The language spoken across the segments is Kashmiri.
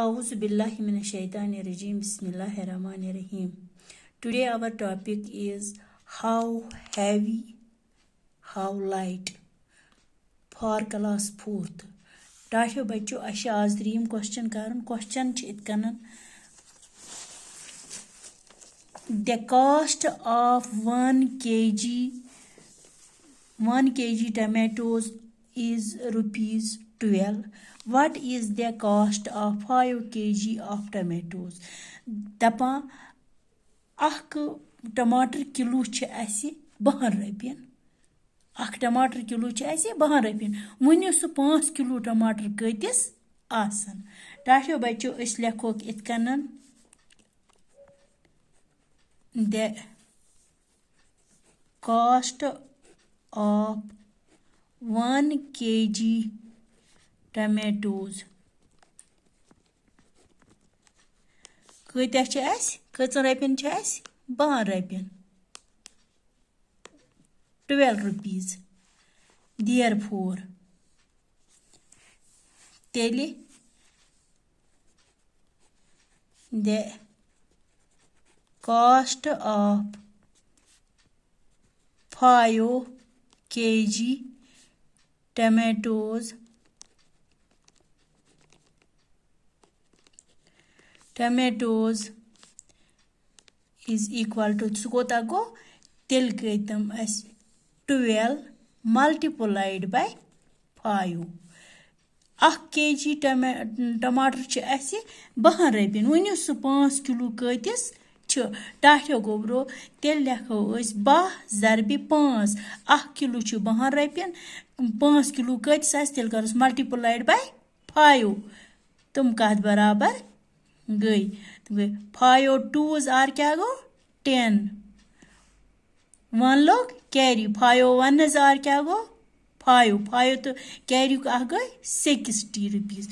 A'udhu billahi minash shaitani rajim. Bismillahirrahmanirrahim. Today our topic is how heavy, how light for class 4th. Tasha bachcho asha az dream question karun. Question ch itkanan. The cost of 1 kg tomatoes is rupees 12. What is the cost of 5 kg of tomatoes? Dapa akh tomato kilo ch asi 12 rupiyan. Akh tomato kilo ch asi 12 rupiyan. Woni su 5 kilo tomato katis asan. Tasha bachcho is lekhok itkanan. The cost of 1 kg tomatoes. Kۭتیٛاہ چھِ اَسہِ کٔژَن رۄپیَن چھِ اَسہِ 12 رۄپیَن 12 rupees. Therefore تیٚلہِ the cost of 5 kg tomatoes is equal to sukota go tel kaitam as 12 multiplied by 5. 1 kg tomato ch asi 12 rupiyan. Woni su 5 kilo katis ch tasha gobro tel lekho is 12 zarbi 5. 1 kilo ch 12 rupiyan. 5 kilo katis as tel karus multiplied by 5. Tum kaat barabar गई 5 2s are क्या गो 10. 1 लोग कैरी 5 1s are क्या गो 5 तो कैरी का गई 60 rupees.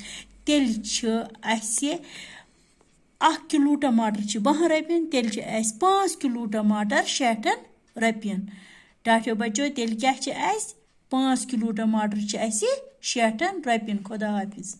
तेल छ ऐसे 1 किलो टमाटर छ 12 रुपयन तेल छ ऐसे 5 किलो टमाटर 60 रुपयन. टाटो बच्चो तेल क्या छ ऐसे 5 किलो टमाटर छ ऐसे 60 रुपयन. खुदा हाफिज.